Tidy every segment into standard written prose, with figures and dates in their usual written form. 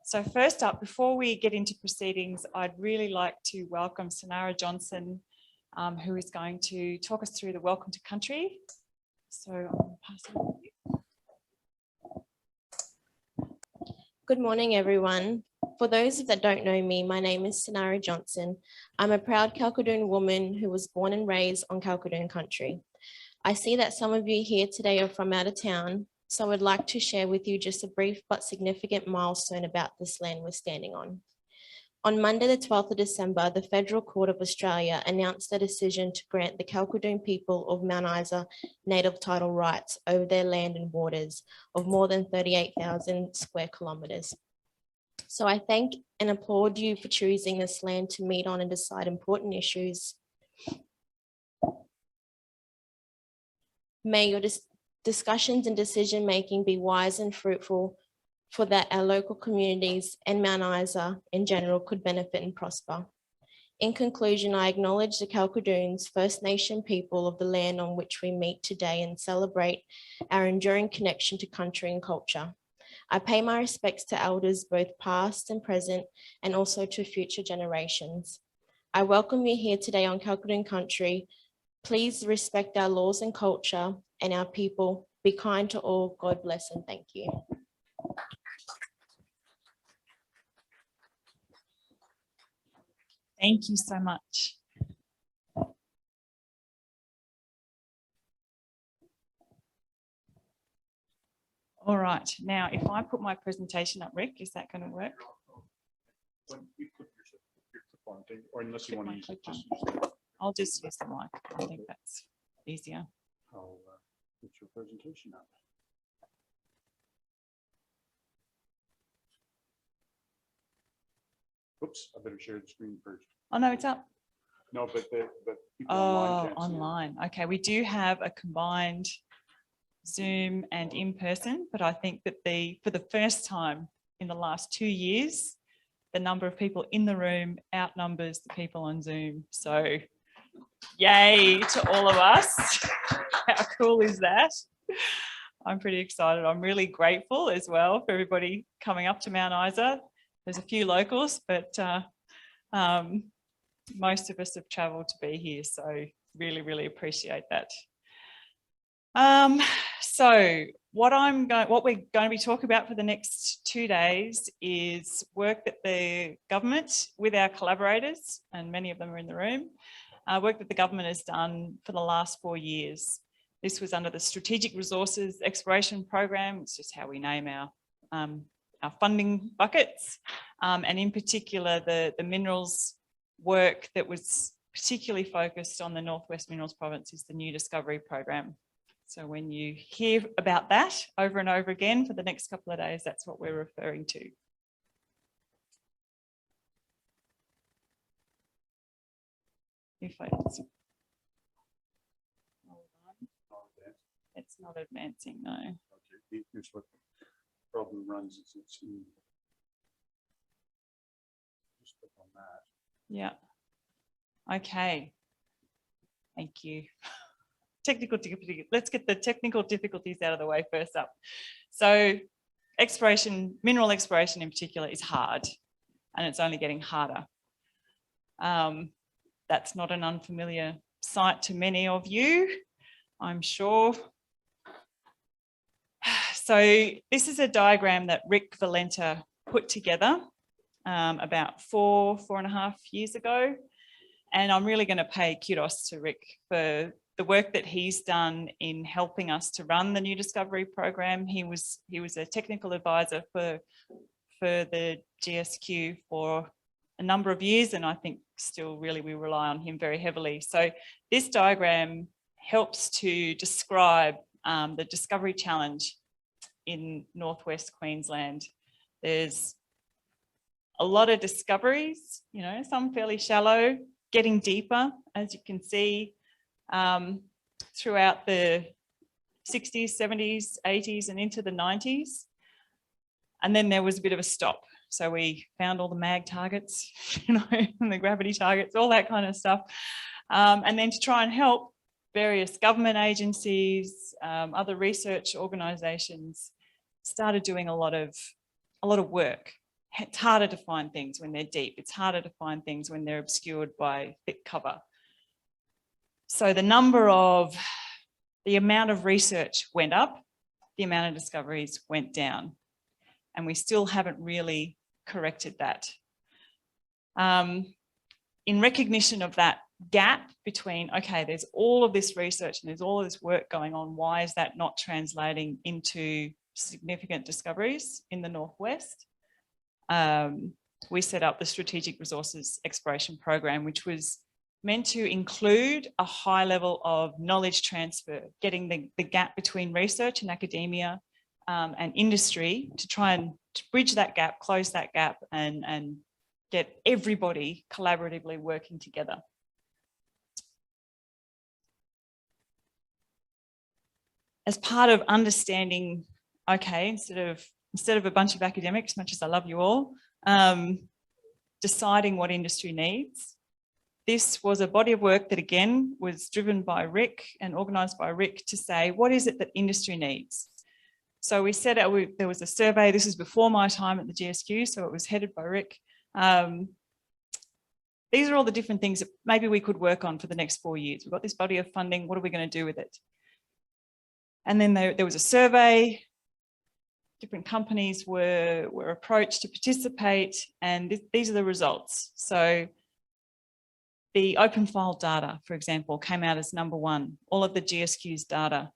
So first up, before we get into proceedings, I'd really like to welcome Sanara Johnson, who is going to talk us through the Welcome to Country. So I'll pass it on to you. Good morning, everyone. For those that don't know me, my name is Sanara Johnson. I'm a proud Kalkadoon woman who was born and raised on Kalkadoon country. I see that some of you here today are from out of town, so I'd like to share with you just a brief but significant milestone about this land we're standing on. On Monday, the 12th of December, the Federal Court of Australia announced a decision to grant the Kalkadoon people of Mount Isa native title rights over their land and waters of more than 38,000 square kilometres. So I thank and applaud you for choosing this land to meet on and decide important issues. May your discussions and decision-making be wise and fruitful, for that our local communities and Mount Isa in general could benefit and prosper. In conclusion, I acknowledge the Kalkadoons, First Nation people of the land on which we meet today and celebrate our enduring connection to country and culture. I pay my respects to elders, both past and present, and also to future generations. I welcome you here today on Kalkadoon country. Please respect our laws and culture and our people. Be kind to all. God bless and thank you. Thank you so much. All right, now if I put my presentation up, Rick, is that going to work? Or unless you want to use it, just use it. I'll just use the mic. I think that's easier. I'll put your presentation up. Oops, I better share the screen first. Oh no, it's up. No, but people online can't see it. online. Okay, we do have a combined Zoom and in person, but I think that for the first time in the last 2 years, the number of people in the room outnumbers the people on Zoom. So yay to all of us. How cool is that? I'm pretty excited. I'm really grateful as well for everybody coming up to Mount Isa. There's a few locals, but most of us have travelled to be here. So really, really appreciate that. So what we're going to be talking about for the next 2 days is work that the government, with our collaborators, and many of them are in the room, work that the government has done for the last 4 years. This was under the Strategic Resources Exploration Program. It's just how we name our funding buckets, and in particular the minerals work that was particularly focused on the Northwest Minerals Province is the New Discovery Program. So when you hear about that over and over again for the next couple of days, that's what we're referring to. If I just hold on. It's not advancing, no. Okay, here's what the problem runs is it's in. Just click on that. Yeah. Okay. Thank you. Technical difficulties. Let's get the technical difficulties out of the way first up. So exploration, mineral exploration in particular, is hard, and it's only getting harder. That's not an unfamiliar sight to many of you, I'm sure. So this is a diagram that Rick Valenta put together about 4.5 years ago. And I'm really going to pay kudos to Rick for the work that he's done in helping us to run the New Discovery Program. He was a technical advisor for the GSQ for a number of years, and I think still really we rely on him very heavily. So this diagram helps to describe the discovery challenge in Northwest Queensland. There's a lot of discoveries, you know, some fairly shallow, getting deeper, as you can see, throughout the 60s, 70s, 80s and into the 90s. And then there was a bit of a stop. So we found all the mag targets, you know, and the gravity targets, all that kind of stuff. And then to try and help various government agencies, other research organisations started doing a lot of work. it's harder to find things when they're deep. It's harder to find things when they're obscured by thick cover. So the amount of research went up, the amount of discoveries went down, and we still haven't really corrected that. In recognition of that gap between, okay, there's all of this research and there's all of this work going on, why is that not translating into significant discoveries in the Northwest? We set up the Strategic Resources Exploration Program, which was meant to include a high level of knowledge transfer, getting the gap between research and academia and industry to try and bridge that gap, close that gap, and get everybody collaboratively working together. As part of understanding, okay, instead of a bunch of academics, much as I love you all, deciding what industry needs, this was a body of work that again was driven by Rick and organised by Rick to say, what is it that industry needs? So we set out, there was a survey, this was before my time at the GSQ, so it was headed by Rick. These are all the different things that maybe we could work on for the next 4 years. We've got this body of funding, what are we going to do with it? And then there was a survey, different companies were approached to participate, and these are the results. So the open file data, for example, came out as #1. All of the GSQ's data,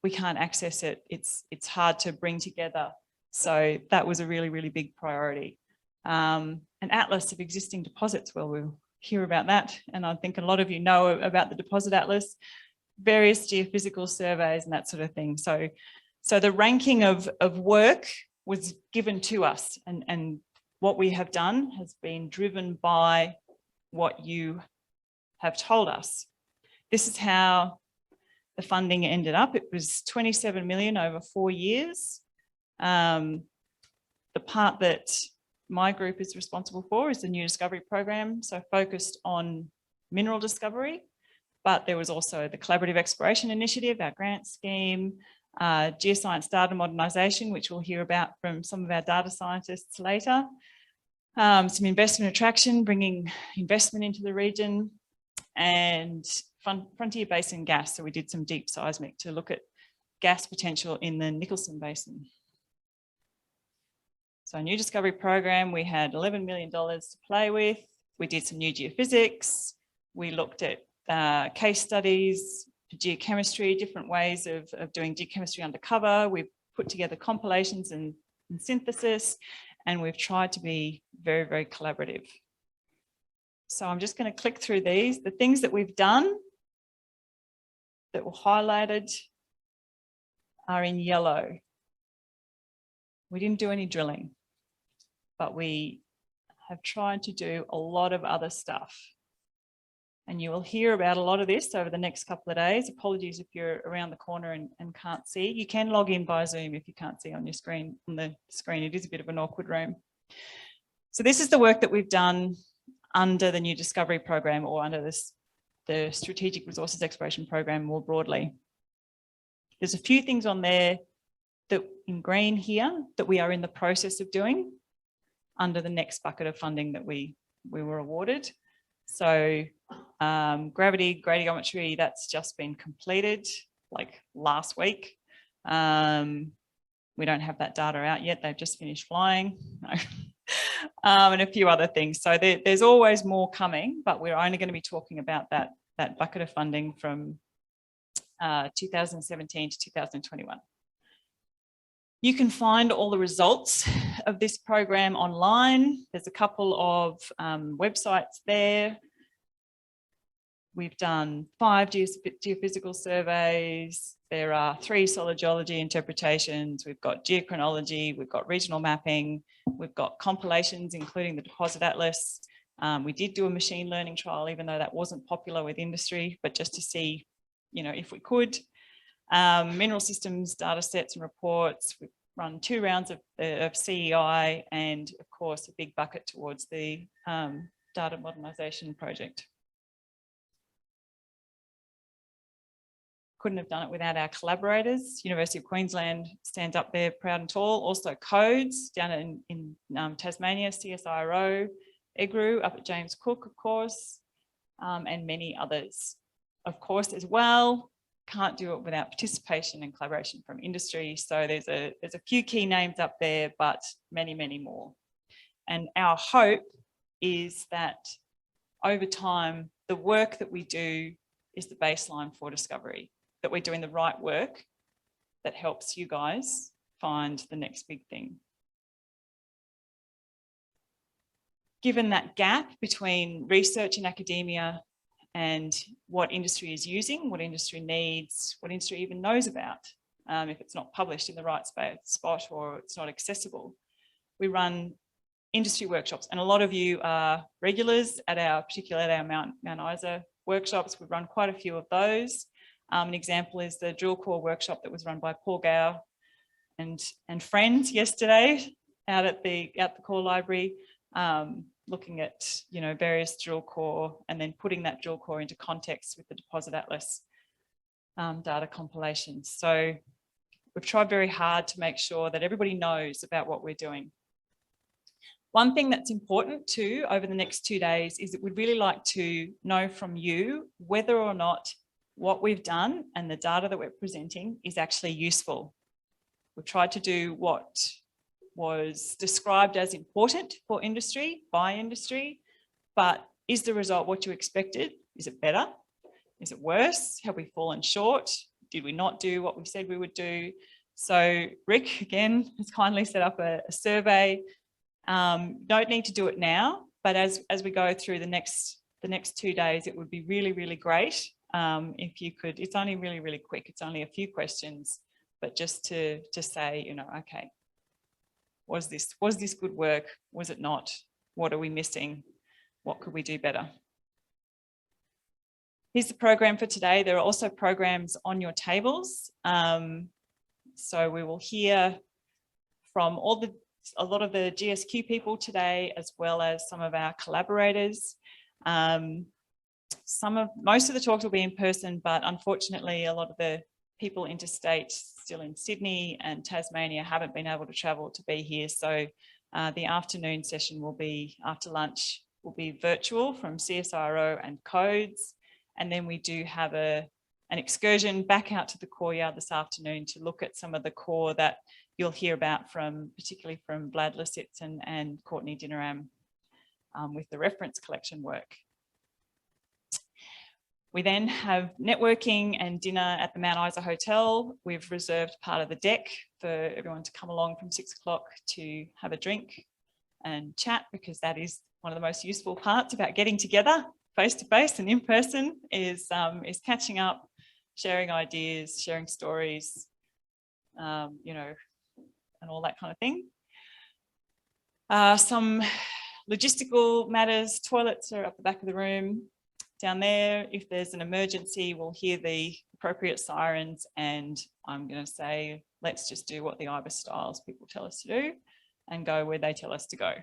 we can't access it. It's hard to bring together. So that was a really, really big priority. An atlas of existing deposits, well, we'll hear about that. And I think a lot of you know about the deposit atlas, various geophysical surveys and that sort of thing. So the ranking of work was given to us, and what we have done has been driven by what you have told us. This is how the funding ended up. It was 27 million over 4 years. The part that my group is responsible for is the New Discovery Program, so focused on mineral discovery, but there was also the Collaborative Exploration Initiative, our grant scheme, Geoscience Data Modernisation, which we'll hear about from some of our data scientists later, some investment attraction, bringing investment into the region, and Frontier Basin gas. So we did some deep seismic to look at gas potential in the Nicholson Basin. So New Discovery Program, we had $11 million to play with. We did some new geophysics. We looked at case studies for geochemistry, different ways of doing geochemistry undercover. We've put together compilations and synthesis, and we've tried to be very, very collaborative. So I'm just going to click through these. The things that we've done that were highlighted are in yellow. We didn't do any drilling, but we have tried to do a lot of other stuff. And you will hear about a lot of this over the next couple of days. Apologies if you're around the corner and can't see. You can log in by Zoom if you can't see on your screen. On the screen, it is a bit of an awkward room. So this is the work that we've done under the New Discovery Program, or under the Strategic Resources Exploration Program more broadly. There's a few things on there that in green here that we are in the process of doing under the next bucket of funding that we were awarded. So gravity gradiometry, that's just been completed like last week. We don't have that data out yet. They've just finished flying. No. And a few other things. So there's always more coming, but we're only going to be talking about that bucket of funding from 2017 to 2021. You can find all the results of this program online. There's a couple of websites there. We've done 5 geophysical surveys. There are 3 solid geology interpretations. We've got geochronology, we've got regional mapping, we've got compilations, including the deposit atlas. We did do a machine learning trial, even though that wasn't popular with industry, but just to see, you know, if we could. Mineral systems, data sets and reports. We've run 2 rounds of CEI, and of course a big bucket towards the data modernisation project. couldn't have done it without our collaborators. University of Queensland stands up there proud and tall. Also Codes down in Tasmania, CSIRO, EGRU up at James Cook, of course, and many others, of course, as well. Can't do it without participation and collaboration from industry. So there's a few key names up there, but many, many more. And our hope is that over time, the work that we do is the baseline for discovery, that we're doing the right work that helps you guys find the next big thing. Given that gap between research and academia and what industry is using, what industry needs, what industry even knows about, if it's not published in the right spot or it's not accessible, we run industry workshops, and a lot of you are regulars particularly at our Mount Isa workshops. We've run quite a few of those. An example is the drill core workshop that was run by Paul Gow and friends yesterday out at the core library, looking at various drill core and then putting that drill core into context with the Deposit Atlas data compilations. So we've tried very hard to make sure that everybody knows about what we're doing. One thing that's important too over the next 2 days is that we'd really like to know from you whether or not what we've done and the data that we're presenting is actually useful. We've tried to do what was described as important for industry, by industry, but is the result what you expected? Is it better? Is it worse? Have we fallen short? Did we not do what we said we would do? So Rick, again, has kindly set up a survey. Don't need to do it now, but as we go through the next 2 days, it would be really, really great if you could. It's only really, really quick. It's only a few questions, but just to say, okay, was this good work? Was it not? What are we missing? What could we do better? Here's the program for today. There are also programs on your tables. So we will hear from a lot of the GSQ people today, as well as some of our collaborators. Most of the talks will be in person, but unfortunately, a lot of the people interstate still in Sydney and Tasmania haven't been able to travel to be here. So the afternoon session will be, after lunch, will be virtual from CSIRO and Codes. And then we do have an excursion back out to the core yard this afternoon to look at some of the core that you'll hear about particularly from Vlad Lisitz and Courtney Dinaram with the reference collection work. We then have networking and dinner at the Mount Isa Hotel. We've reserved part of the deck for everyone to come along from 6 o'clock to have a drink and chat, because that is one of the most useful parts about getting together face to face and in person is catching up, sharing ideas, sharing stories, and all that kind of thing. Some logistical matters. Toilets are up the back of the room down there. If there's an emergency, we'll hear the appropriate sirens, and I'm going to say, let's just do what the IBIS styles people tell us to do and go where they tell us to go.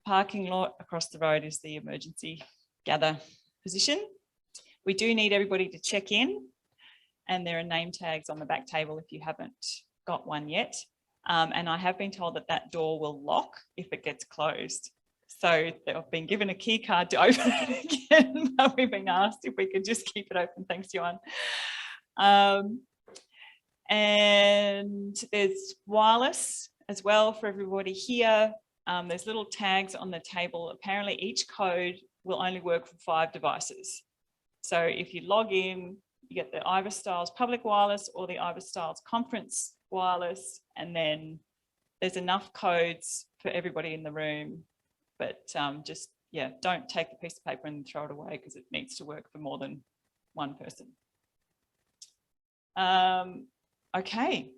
Parking lot across the road is the emergency gather position. We do need everybody to check in, and there are name tags on the back table if you haven't got one yet. And I have been told that door will lock if it gets closed. So they've been given a key card to open it again. We've been asked if we could just keep it open. Thanks, Johan. And there's wireless as well for everybody here. There's little tags on the table. Apparently each code will only work for 5 devices. So if you log in, you get the IBIS Styles public wireless or the IBIS Styles conference wireless, and then there's enough codes for everybody in the room. But just, yeah, don't take the piece of paper and throw it away, because it needs to work for more than one person. Okay,